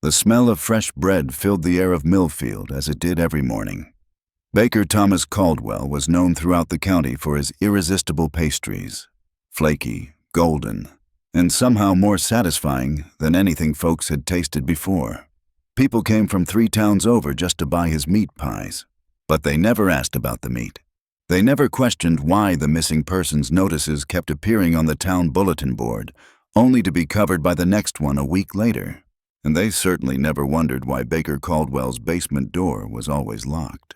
The smell of fresh bread filled the air of Millfield as it did every morning. Baker Thomas Caldwell was known throughout the county for his irresistible pastries, flaky, golden, and somehow more satisfying than anything folks had tasted before. People came from 3 towns over just to buy his meat pies, but they never asked about the meat. They never questioned why the missing persons notices kept appearing on the town bulletin board, only to be covered by the next one a week later. And they certainly never wondered why Baker Caldwell's basement door was always locked.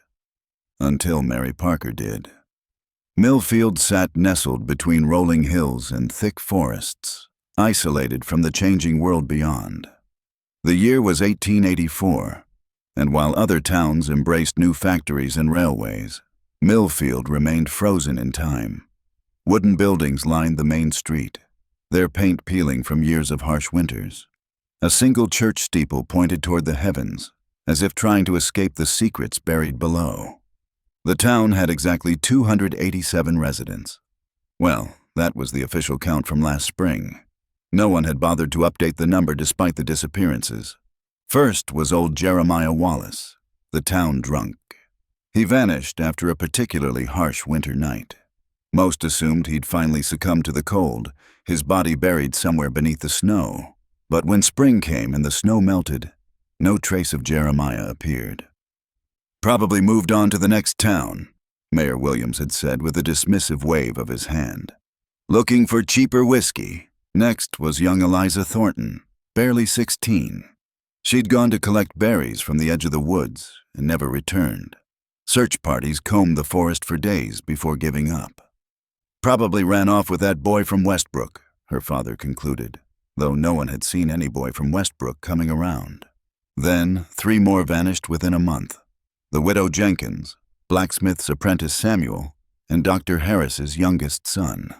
Until Mary Parker did. Millfield sat nestled between rolling hills and thick forests, isolated from the changing world beyond. The year was 1884, and while other towns embraced new factories and railways, Millfield remained frozen in time. Wooden buildings lined the main street, their paint peeling from years of harsh winters. A single church steeple pointed toward the heavens, as if trying to escape the secrets buried below. The town had exactly 287 residents. Well, that was the official count from last spring. No one had bothered to update the number despite the disappearances. First was old Jeremiah Wallace, the town drunk. He vanished after a particularly harsh winter night. Most assumed he'd finally succumbed to the cold, his body buried somewhere beneath the snow. But when spring came and the snow melted, no trace of Jeremiah appeared. "Probably moved on to the next town," Mayor Williams had said with a dismissive wave of his hand. "Looking for cheaper whiskey." Next was young Eliza Thornton, barely 16. She'd gone to collect berries from the edge of the woods and never returned. Search parties combed the forest for days before giving up. "Probably ran off with that boy from Westbrook," her father concluded, though no one had seen any boy from Westbrook coming around. Then 3 more vanished within a month. The widow Jenkins, blacksmith's apprentice Samuel, and Dr. Harris's youngest son.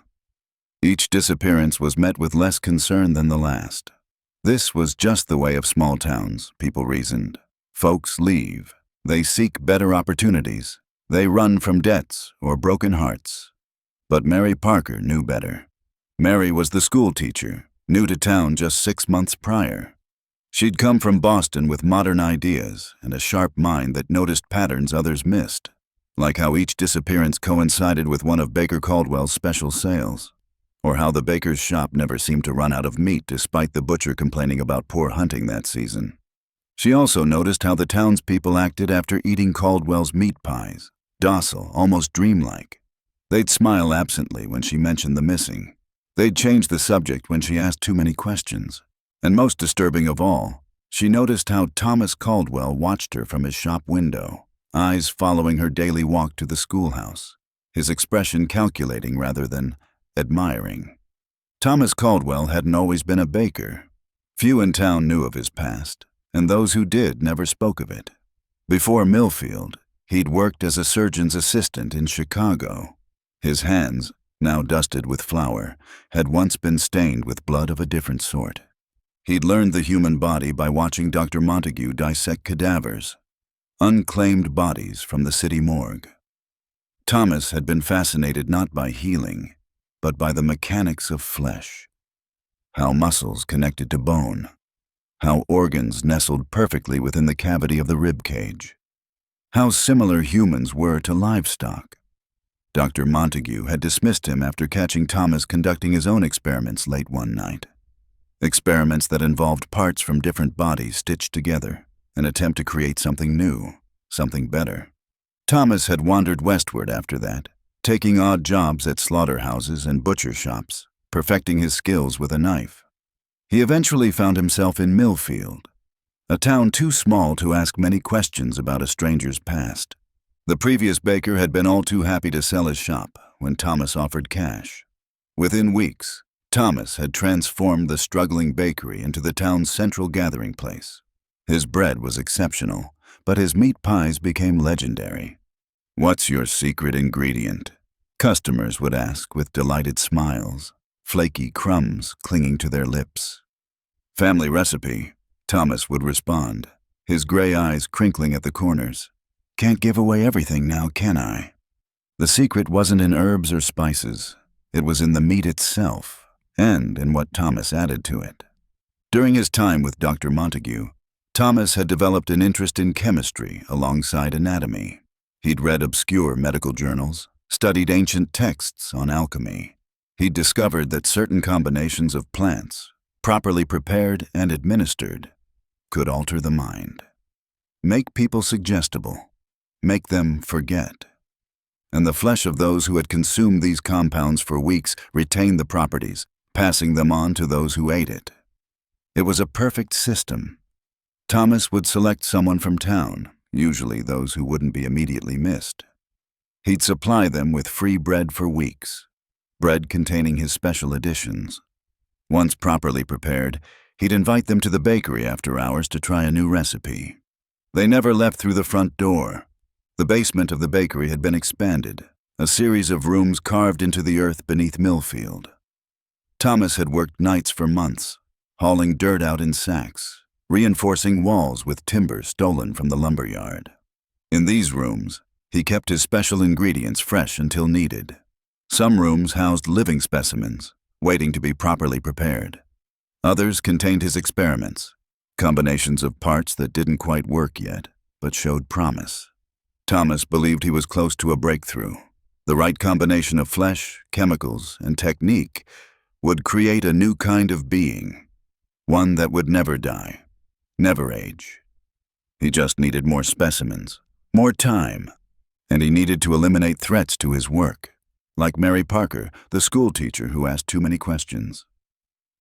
Each disappearance was met with less concern than the last. This was just the way of small towns, people reasoned. Folks leave. They seek better opportunities. They run from debts or broken hearts. But Mary Parker knew better. Mary was the schoolteacher, new to town just 6 months prior. She'd come from Boston with modern ideas and a sharp mind that noticed patterns others missed, like how each disappearance coincided with one of Baker Caldwell's special sales, or how the baker's shop never seemed to run out of meat despite the butcher complaining about poor hunting that season. She also noticed how the townspeople acted after eating Caldwell's meat pies, docile, almost dreamlike. They'd smile absently when she mentioned the missing. They'd change the subject when she asked too many questions. And most disturbing of all, she noticed how Thomas Caldwell watched her from his shop window, eyes following her daily walk to the schoolhouse, his expression calculating rather than admiring. Thomas Caldwell hadn't always been a baker. Few in town knew of his past, and those who did never spoke of it. Before Millfield, he'd worked as a surgeon's assistant in Chicago. His hands, now dusted with flour, had once been stained with blood of a different sort. He'd learned the human body by watching Dr. Montague dissect cadavers, unclaimed bodies from the city morgue. Thomas had been fascinated not by healing, but by the mechanics of flesh. How muscles connected to bone, how organs nestled perfectly within the cavity of the rib cage, how similar humans were to livestock. Dr. Montague had dismissed him after catching Thomas conducting his own experiments late one night. Experiments that involved parts from different bodies stitched together, an attempt to create something new, something better. Thomas had wandered westward after that, taking odd jobs at slaughterhouses and butcher shops, perfecting his skills with a knife. He eventually found himself in Millfield, a town too small to ask many questions about a stranger's past. The previous baker had been all too happy to sell his shop when Thomas offered cash. Within weeks, Thomas had transformed the struggling bakery into the town's central gathering place. His bread was exceptional, but his meat pies became legendary. "What's your secret ingredient?" customers would ask with delighted smiles, flaky crumbs clinging to their lips. "Family recipe," Thomas would respond, his gray eyes crinkling at the corners. "Can't give away everything now, can I?" The secret wasn't in herbs or spices. It was in the meat itself, and in what Thomas added to it. During his time with Dr. Montague, Thomas had developed an interest in chemistry alongside anatomy. He'd read obscure medical journals, studied ancient texts on alchemy. He'd discovered that certain combinations of plants, properly prepared and administered, could alter the mind, make people suggestible, make them forget. And the flesh of those who had consumed these compounds for weeks retained the properties, passing them on to those who ate it. It was a perfect system. Thomas would select someone from town, usually those who wouldn't be immediately missed. He'd supply them with free bread for weeks, bread containing his special additions. Once properly prepared, he'd invite them to the bakery after hours to try a new recipe. They never left through the front door. The basement of the bakery had been expanded, a series of rooms carved into the earth beneath Millfield. Thomas had worked nights for months, hauling dirt out in sacks, reinforcing walls with timber stolen from the lumberyard. In these rooms, he kept his special ingredients fresh until needed. Some rooms housed living specimens, waiting to be properly prepared. Others contained his experiments, combinations of parts that didn't quite work yet, but showed promise. Thomas believed he was close to a breakthrough. The right combination of flesh, chemicals, and technique would create a new kind of being, one that would never die, never age. He just needed more specimens, more time, and he needed to eliminate threats to his work, like Mary Parker, the schoolteacher who asked too many questions.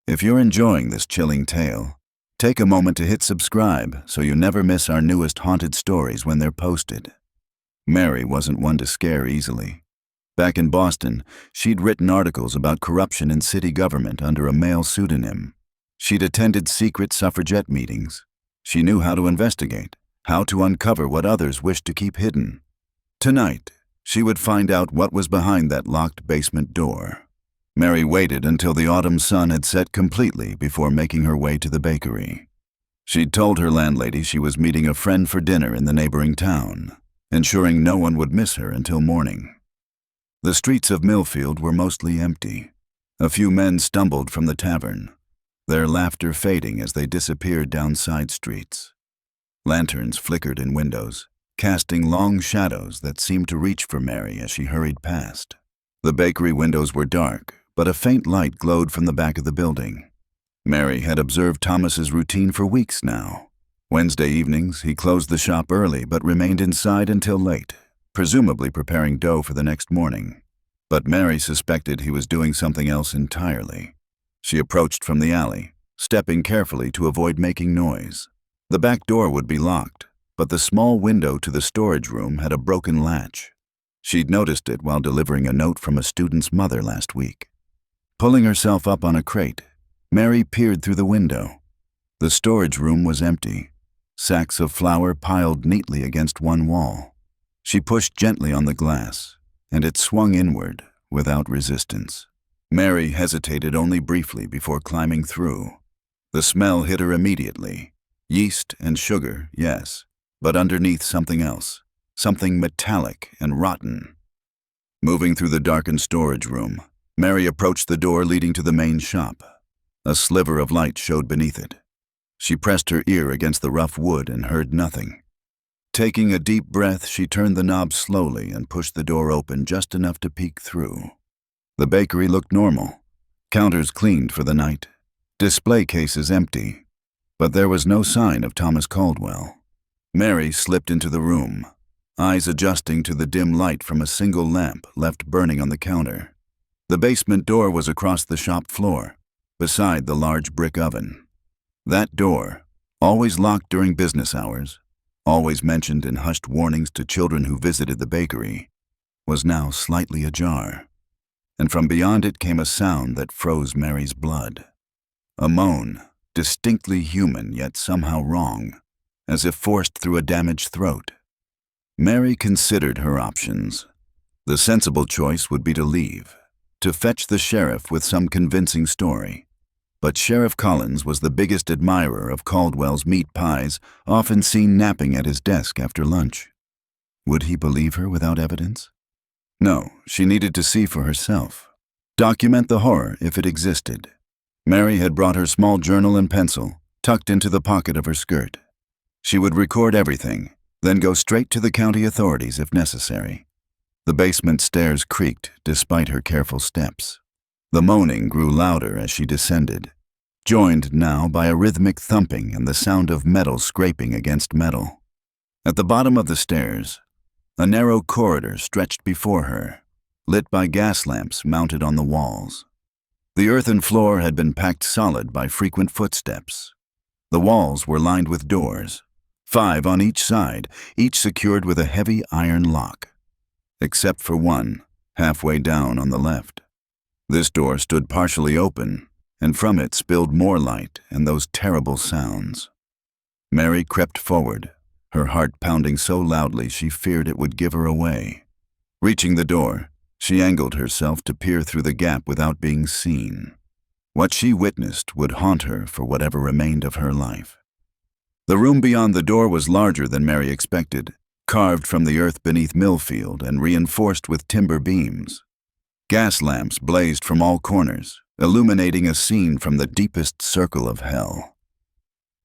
If you're enjoying this chilling tale, take a moment to hit subscribe so you never miss our newest haunted stories when they're posted. Mary wasn't one to scare easily. Back in Boston, she'd written articles about corruption in city government under a male pseudonym. She'd attended secret suffragette meetings. She knew how to investigate, how to uncover what others wished to keep hidden. Tonight, she would find out what was behind that locked basement door. Mary waited until the autumn sun had set completely before making her way to the bakery. She'd told her landlady she was meeting a friend for dinner in the neighboring town, ensuring no one would miss her until morning. The streets of Millfield were mostly empty. A few men stumbled from the tavern, their laughter fading as they disappeared down side streets. Lanterns flickered in windows, casting long shadows that seemed to reach for Mary as she hurried past. The bakery windows were dark, but a faint light glowed from the back of the building. Mary had observed Thomas's routine for weeks now. Wednesday evenings, he closed the shop early but remained inside until late, presumably preparing dough for the next morning. But Mary suspected he was doing something else entirely. She approached from the alley, stepping carefully to avoid making noise. The back door would be locked, but the small window to the storage room had a broken latch. She'd noticed it while delivering a note from a student's mother last week. Pulling herself up on a crate, Mary peered through the window. The storage room was empty, sacks of flour piled neatly against one wall. She pushed gently on the glass, and it swung inward without resistance. Mary hesitated only briefly before climbing through. The smell hit her immediately. Yeast and sugar, yes, but underneath something else, something metallic and rotten. Moving through the darkened storage room, Mary approached the door leading to the main shop. A sliver of light showed beneath it. She pressed her ear against the rough wood and heard nothing. Taking a deep breath, she turned the knob slowly and pushed the door open just enough to peek through. The bakery looked normal, counters cleaned for the night, display cases empty, but there was no sign of Thomas Caldwell. Mary slipped into the room, eyes adjusting to the dim light from a single lamp left burning on the counter. The basement door was across the shop floor, beside the large brick oven. That door, always locked during business hours, always mentioned in hushed warnings to children who visited the bakery, was now slightly ajar. And from beyond it came a sound that froze Mary's blood. A moan, distinctly human yet somehow wrong, as if forced through a damaged throat. Mary considered her options. The sensible choice would be to leave, to fetch the sheriff with some convincing story. But Sheriff Collins was the biggest admirer of Caldwell's meat pies, often seen napping at his desk after lunch. Would he believe her without evidence? No, she needed to see for herself. Document the horror if it existed. Mary had brought her small journal and pencil, tucked into the pocket of her skirt. She would record everything, then go straight to the county authorities if necessary. The basement stairs creaked despite her careful steps. The moaning grew louder as she descended, joined now by a rhythmic thumping and the sound of metal scraping against metal. At the bottom of the stairs, a narrow corridor stretched before her, lit by gas lamps mounted on the walls. The earthen floor had been packed solid by frequent footsteps. The walls were lined with doors, 5 on each side, each secured with a heavy iron lock, except for one, halfway down on the left. This door stood partially open, and from it spilled more light and those terrible sounds. Mary crept forward, her heart pounding so loudly she feared it would give her away. Reaching the door, she angled herself to peer through the gap without being seen. What she witnessed would haunt her for whatever remained of her life. The room beyond the door was larger than Mary expected, carved from the earth beneath Millfield and reinforced with timber beams. Gas lamps blazed from all corners, illuminating a scene from the deepest circle of hell.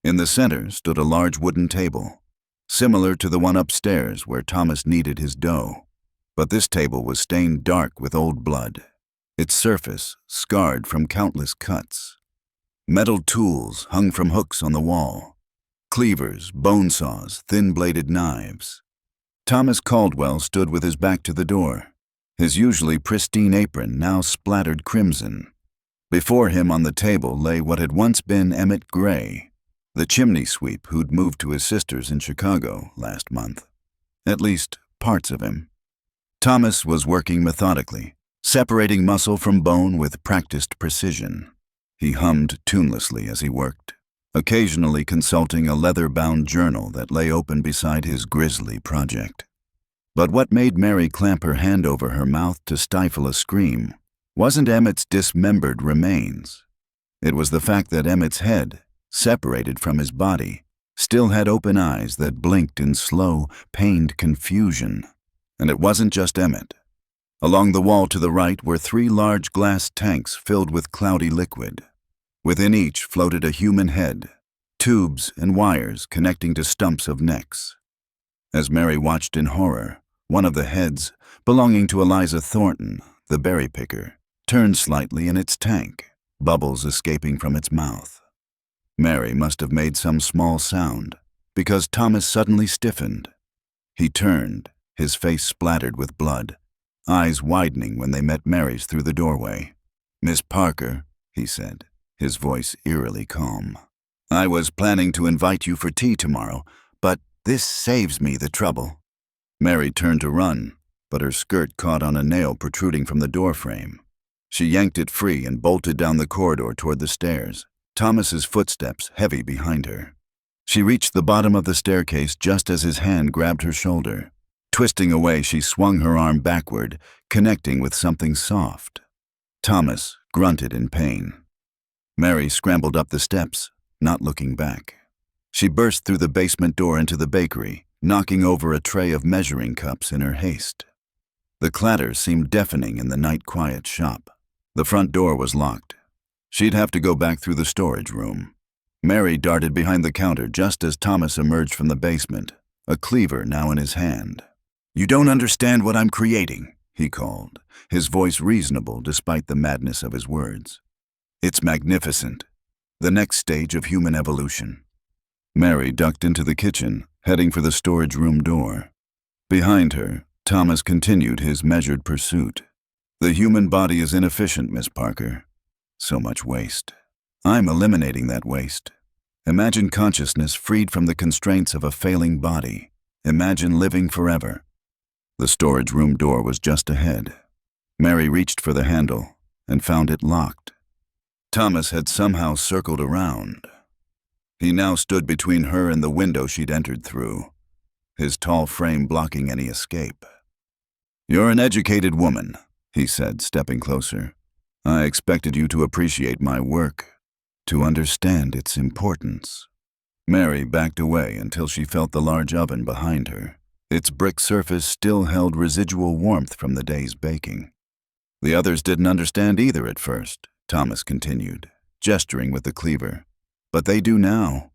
In the center stood a large wooden table, similar to the one upstairs where Thomas kneaded his dough. But this table was stained dark with old blood, its surface scarred from countless cuts. Metal tools hung from hooks on the wall, cleavers, bone saws, thin-bladed knives. Thomas Caldwell stood with his back to the door, his usually pristine apron now splattered crimson. Before him on the table lay what had once been Emmett Gray, the chimney sweep who'd moved to his sister's in Chicago last month. At least, parts of him. Thomas was working methodically, separating muscle from bone with practiced precision. He hummed tunelessly as he worked, occasionally consulting a leather-bound journal that lay open beside his grisly project. But what made Mary clamp her hand over her mouth to stifle a scream wasn't Emmett's dismembered remains. It was the fact that Emmett's head, separated from his body, still had open eyes that blinked in slow, pained confusion. And it wasn't just Emmett. Along the wall to the right were 3 large glass tanks filled with cloudy liquid. Within each floated a human head, tubes and wires connecting to stumps of necks. As Mary watched in horror, one of the heads, belonging to Eliza Thornton, the berry picker, turned slightly in its tank, bubbles escaping from its mouth. Mary must have made some small sound, because Thomas suddenly stiffened. He turned, his face splattered with blood, eyes widening when they met Mary's through the doorway. "Miss Parker," he said, his voice eerily calm. "I was planning to invite you for tea tomorrow, but this saves me the trouble." Mary turned to run, but her skirt caught on a nail protruding from the doorframe. She yanked it free and bolted down the corridor toward the stairs, Thomas's footsteps heavy behind her. She reached the bottom of the staircase just as his hand grabbed her shoulder. Twisting away, she swung her arm backward, connecting with something soft. Thomas grunted in pain. Mary scrambled up the steps, not looking back. She burst through the basement door into the bakery, knocking over a tray of measuring cups in her haste. The clatter seemed deafening in the night-quiet shop. The front door was locked. She'd have to go back through the storage room. Mary darted behind the counter just as Thomas emerged from the basement, a cleaver now in his hand. "You don't understand what I'm creating," he called, his voice reasonable despite the madness of his words. "It's magnificent. The next stage of human evolution." Mary ducked into the kitchen, heading for the storage room door. Behind her, Thomas continued his measured pursuit. "The human body is inefficient, Miss Parker. So much waste. I'm eliminating that waste. Imagine consciousness freed from the constraints of a failing body. Imagine living forever." The storage room door was just ahead. Mary reached for the handle and found it locked. Thomas had somehow circled around. He now stood between her and the window she'd entered through, his tall frame blocking any escape. "You're an educated woman," he said, stepping closer. "I expected you to appreciate my work, to understand its importance." Mary backed away until she felt the large oven behind her. Its brick surface still held residual warmth from the day's baking. "The others didn't understand either at first," Thomas continued, gesturing with the cleaver. "But they do now.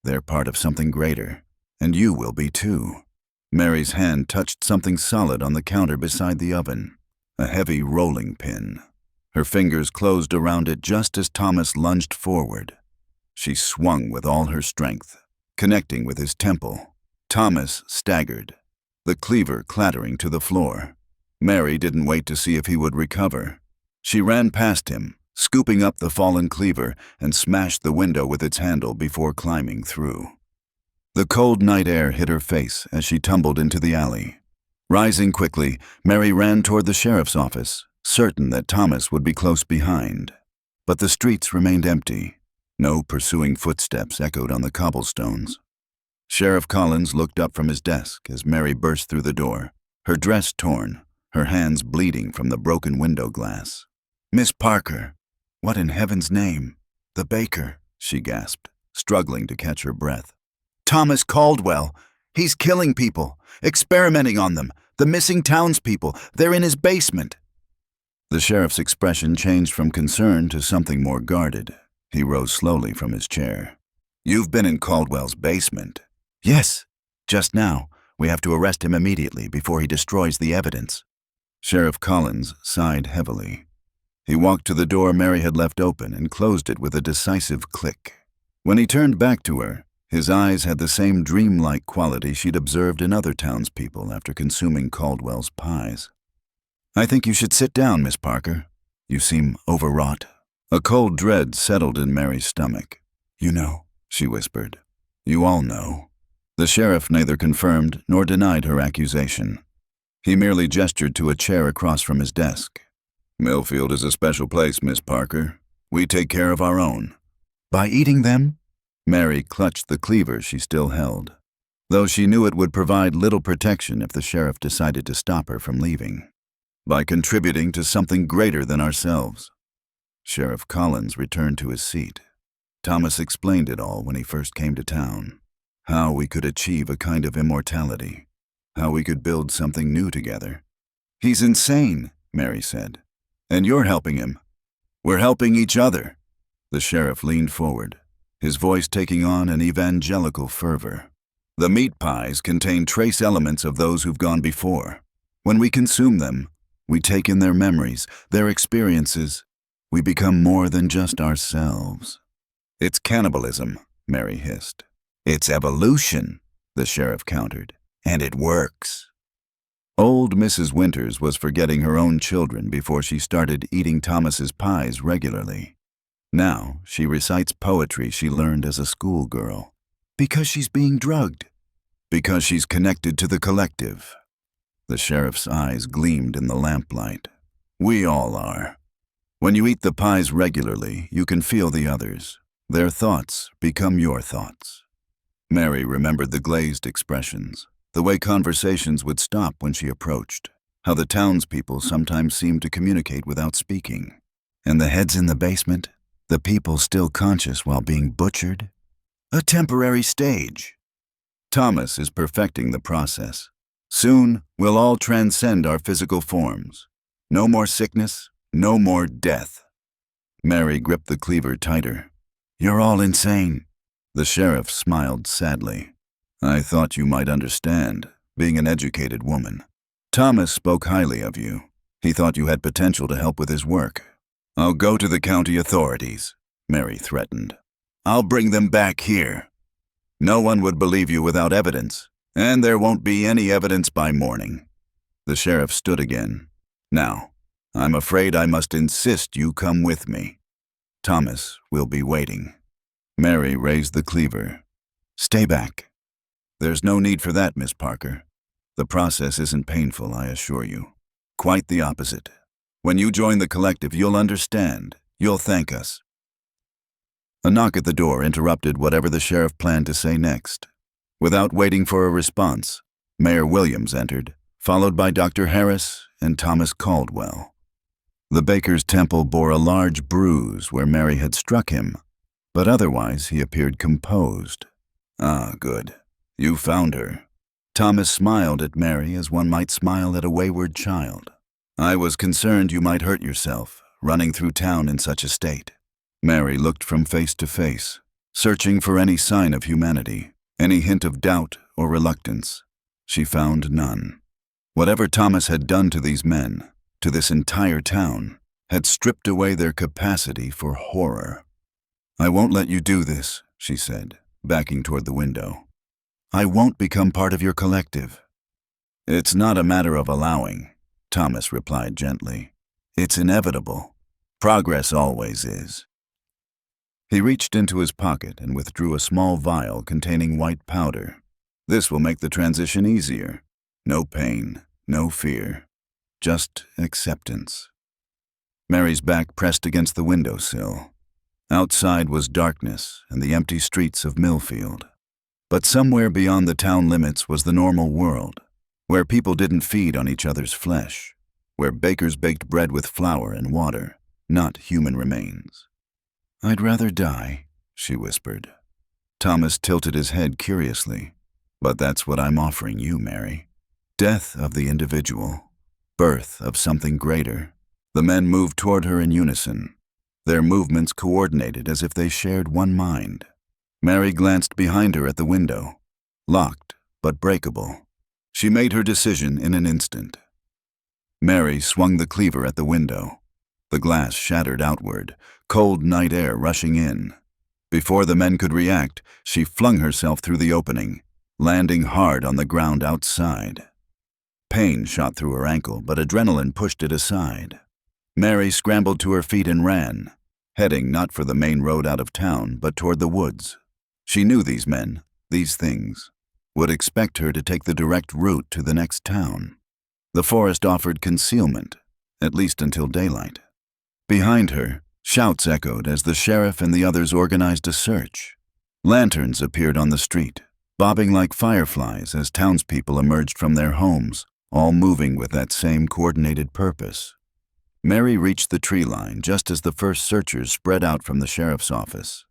They're part of something greater, and you will be too. Mary's hand touched something solid on the counter beside the oven, a heavy rolling pin. Her fingers closed around it just as Thomas lunged forward. She swung with all her strength, connecting with his temple. Thomas staggered, the cleaver clattering to the floor. Mary didn't wait to see if he would recover. She ran past him, scooping up the fallen cleaver, and smashed the window with its handle before climbing through. The cold night air hit her face as she tumbled into the alley. Rising quickly, Mary ran toward the sheriff's office, certain that Thomas would be close behind. But the streets remained empty. No pursuing footsteps echoed on the cobblestones. Sheriff Collins looked up from his desk as Mary burst through the door, her dress torn, her hands bleeding from the broken window glass. "Miss Parker, what in heaven's name?" "The baker," she gasped, struggling to catch her breath. "Thomas Caldwell. He's killing people, experimenting on them. The missing townspeople. They're in his basement." The sheriff's expression changed from concern to something more guarded. He rose slowly from his chair. "You've been in Caldwell's basement?" "Yes. Just now. We have to arrest him immediately before he destroys the evidence." Sheriff Collins sighed heavily. He walked to the door Mary had left open and closed it with a decisive click. When he turned back to her, his eyes had the same dreamlike quality she'd observed in other townspeople after consuming Caldwell's pies. "I think you should sit down, Miss Parker. You seem overwrought." A cold dread settled in Mary's stomach. "You know," she whispered. "You all know." The sheriff neither confirmed nor denied her accusation. He merely gestured to a chair across from his desk. "Millfield is a special place, Miss Parker. We take care of our own." "By eating them?" Mary clutched the cleaver she still held, though she knew it would provide little protection if the sheriff decided to stop her from leaving. "By contributing to something greater than ourselves." Sheriff Collins returned to his seat. Thomas explained it all when he first came to town. How we could achieve a kind of immortality. How we could build something new together. "He's insane," Mary said. "And you're helping him." "We're helping each other." The sheriff leaned forward, his voice taking on an evangelical fervor. "The meat pies contain trace elements of those who've gone before. When we consume them, we take in their memories, their experiences. We become more than just ourselves." "It's cannibalism," Mary hissed. "It's evolution," the sheriff countered. "And it works." Old Mrs. Winters was forgetting her own children before she started eating Thomas's pies regularly. Now she recites poetry she learned as a schoolgirl. Because she's being drugged. Because she's connected to the collective. The sheriff's eyes gleamed in the lamplight. "We all are. When you eat the pies regularly, you can feel the others. Their thoughts become your thoughts." Mary remembered the glazed expressions, the way conversations would stop when she approached, how the townspeople sometimes seemed to communicate without speaking. And the heads in the basement, the people still conscious while being butchered? A temporary stage. Thomas is perfecting the process. Soon, we'll all transcend our physical forms. No more sickness, no more death. Mary gripped the cleaver tighter. "You're all insane." The sheriff smiled sadly. "I thought you might understand, being an educated woman. Thomas spoke highly of you. He thought you had potential to help with his work." "I'll go to the county authorities," Mary threatened. "I'll bring them back here. No one would believe you without evidence, and there won't be any evidence by morning." The sheriff stood again. "Now, I'm afraid I must insist you come with me. Thomas will be waiting." Mary raised the cleaver. "Stay back." "There's no need for that, Miss Parker. The process isn't painful, I assure you. Quite the opposite. When you join the collective, you'll understand. You'll thank us." A knock at the door interrupted whatever the sheriff planned to say next. Without waiting for a response, Mayor Williams entered, followed by Dr. Harris and Thomas Caldwell. The baker's temple bore a large bruise where Mary had struck him, but otherwise he appeared composed. "Ah, good. You found her." Thomas smiled at Mary as one might smile at a wayward child. "I was concerned you might hurt yourself, running through town in such a state." Mary looked from face to face, searching for any sign of humanity, any hint of doubt or reluctance. She found none. Whatever Thomas had done to these men, to this entire town, had stripped away their capacity for horror. "I won't let you do this," she said, backing toward the window. "I won't become part of your collective." "It's not a matter of allowing," Thomas replied gently. "It's inevitable. Progress always is." He reached into his pocket and withdrew a small vial containing white powder. "This will make the transition easier. No pain, no fear, just acceptance." Mary's back pressed against the windowsill. Outside was darkness and the empty streets of Millfield. But somewhere beyond the town limits was the normal world, where people didn't feed on each other's flesh, where bakers baked bread with flour and water, not human remains. "I'd rather die," she whispered. Thomas tilted his head curiously. "But that's what I'm offering you, Mary. Death of the individual, birth of something greater." The men moved toward her in unison, their movements coordinated as if they shared one mind. Mary glanced behind her at the window, locked but breakable. She made her decision in an instant. Mary swung the cleaver at the window. The glass shattered outward, cold night air rushing in. Before the men could react, she flung herself through the opening, landing hard on the ground outside. Pain shot through her ankle, but adrenaline pushed it aside. Mary scrambled to her feet and ran, heading not for the main road out of town, but toward the woods. She knew these men, these things, would expect her to take the direct route to the next town. The forest offered concealment, at least until daylight. Behind her, shouts echoed as the sheriff and the others organized a search. Lanterns appeared on the street, bobbing like fireflies as townspeople emerged from their homes, all moving with that same coordinated purpose. Mary reached the tree line just as the first searchers spread out from the sheriff's office.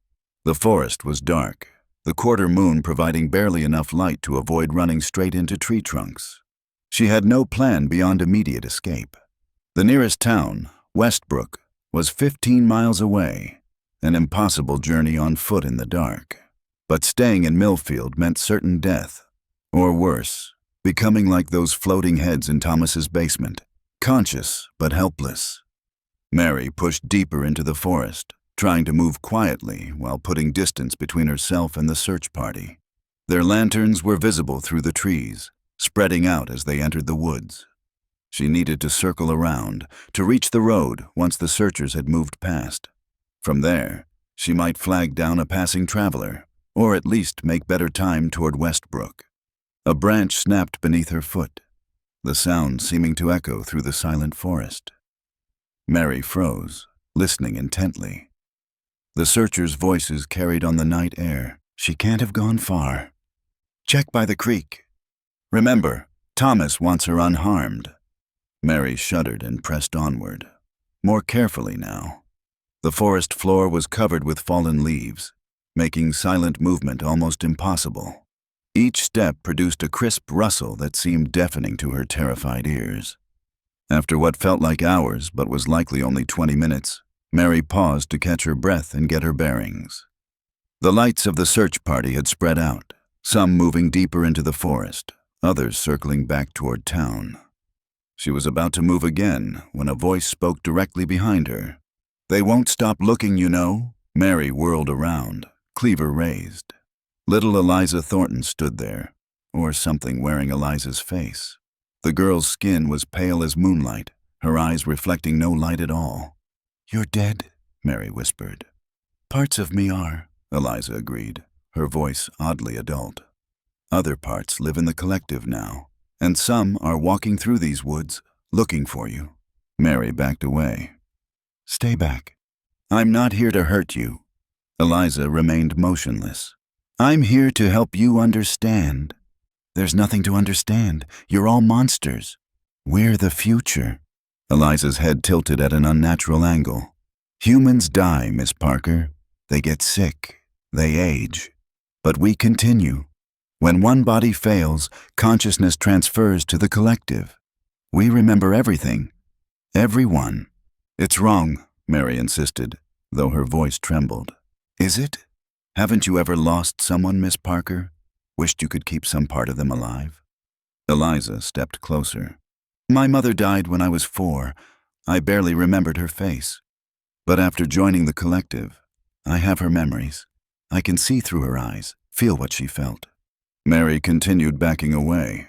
The forest was dark, the quarter moon providing barely enough light to avoid running straight into tree trunks. She had no plan beyond immediate escape. The nearest town, Westbrook, was 15 miles away, an impossible journey on foot in the dark. But staying in Millfield meant certain death, or worse, becoming like those floating heads in Thomas's basement, conscious but helpless. Mary pushed deeper into the forest, trying to move quietly while putting distance between herself and the search party. Their lanterns were visible through the trees, spreading out as they entered the woods. She needed to circle around, to reach the road once the searchers had moved past. From there, she might flag down a passing traveler, or at least make better time toward Westbrook. A branch snapped beneath her foot, the sound seeming to echo through the silent forest. Mary froze, listening intently. The searchers' voices carried on the night air. "She can't have gone far. Check by the creek. Remember, Thomas wants her unharmed." Mary shuddered and pressed onward, more carefully now. The forest floor was covered with fallen leaves, making silent movement almost impossible. Each step produced a crisp rustle that seemed deafening to her terrified ears. After what felt like hours but was likely only 20 minutes, Mary paused to catch her breath and get her bearings. The lights of the search party had spread out, some moving deeper into the forest, others circling back toward town. She was about to move again when a voice spoke directly behind her. "They won't stop looking, you know." Mary whirled around, cleaver raised. Little Eliza Thornton stood there, or something wearing Eliza's face. The girl's skin was pale as moonlight, her eyes reflecting no light at all. "You're dead," Mary whispered. "Parts of me are," Eliza agreed, her voice oddly adult. "Other parts live in the collective now, and some are walking through these woods, looking for you." Mary backed away. "Stay back. I'm not here to hurt you." Eliza remained motionless. "I'm here to help you understand." "There's nothing to understand. You're all monsters. We're the future." Eliza's head tilted at an unnatural angle. "Humans die, Miss Parker. They get sick. They age. But we continue. When one body fails, consciousness transfers to the collective. We remember everything. Everyone." "It's wrong," Mary insisted, though her voice trembled. "Is it? Haven't you ever lost someone, Miss Parker? Wished you could keep some part of them alive? Eliza stepped closer. My mother died when I was 4. I barely remembered her face. But after joining the collective, I have her memories. I can see through her eyes, feel what she felt. Mary continued backing away.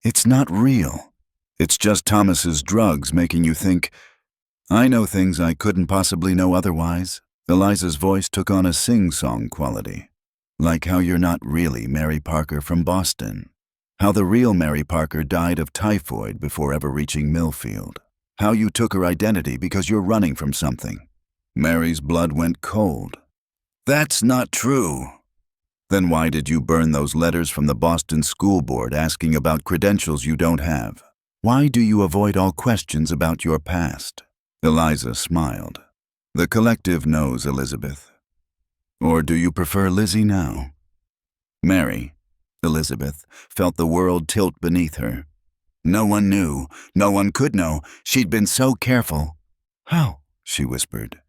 It's not real. It's just Thomas's drugs making you think. I know things I couldn't possibly know otherwise. Eliza's voice took on a sing-song quality. Like how you're not really Mary Parker from Boston. How the real Mary Parker died of typhoid before ever reaching Millfield. How you took her identity because you're running from something. Mary's blood went cold. That's not true. Then why did you burn those letters from the Boston School Board asking about credentials you don't have? Why do you avoid all questions about your past? Eliza smiled. The collective knows, Elizabeth. Or do you prefer Lizzie now? Mary, Elizabeth, felt the world tilt beneath her. No one knew. No one could know. She'd been so careful. How? She whispered.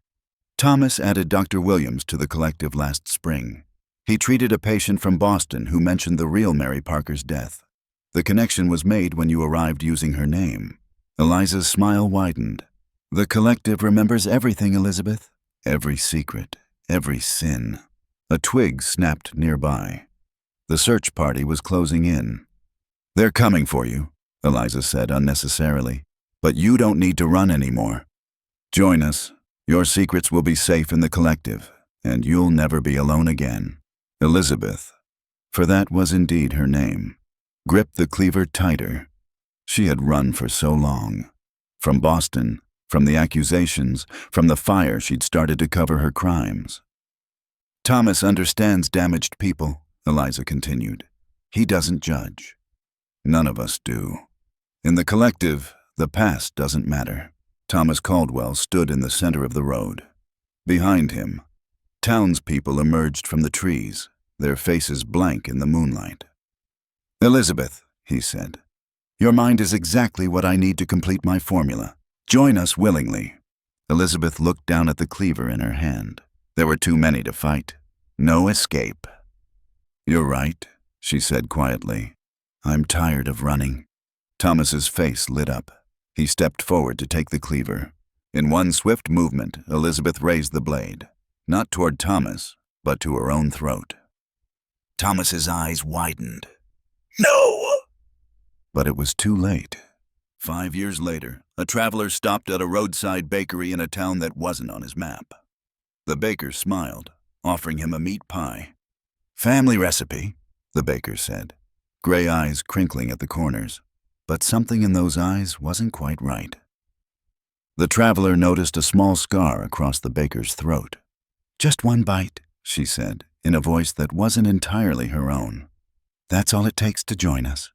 Thomas added Dr. Williams to the collective last spring. He treated a patient from Boston who mentioned the real Mary Parker's death. The connection was made when you arrived using her name. Eliza's smile widened. The collective remembers everything, Elizabeth. Every secret, every sin. A twig snapped nearby. The search party was closing in. They're coming for you, Eliza said unnecessarily. But you don't need to run anymore. Join us. Your secrets will be safe in the collective, and you'll never be alone again. Elizabeth, for that was indeed her name, gripped the cleaver tighter. She had run for so long. From Boston, from the accusations, from the fire she'd started to cover her crimes. Thomas understands damaged people, Eliza continued. He doesn't judge. None of us do. In the collective, the past doesn't matter. Thomas Caldwell stood in the center of the road. Behind him, townspeople emerged from the trees, their faces blank in the moonlight. Elizabeth, he said, your mind is exactly what I need to complete my formula. Join us willingly. Elizabeth looked down at the cleaver in her hand. There were too many to fight. No escape. You're right, she said quietly. I'm tired of running. Thomas's face lit up. He stepped forward to take the cleaver. In one swift movement, Elizabeth raised the blade, not toward Thomas, but to her own throat. Thomas's eyes widened. No! But it was too late. 5 years later, a traveler stopped at a roadside bakery in a town that wasn't on his map. The baker smiled, offering him a meat pie. Family recipe, the baker said, gray eyes crinkling at the corners. But something in those eyes wasn't quite right. The traveler noticed a small scar across the baker's throat. Just one bite, she said, in a voice that wasn't entirely her own. That's all it takes to join us.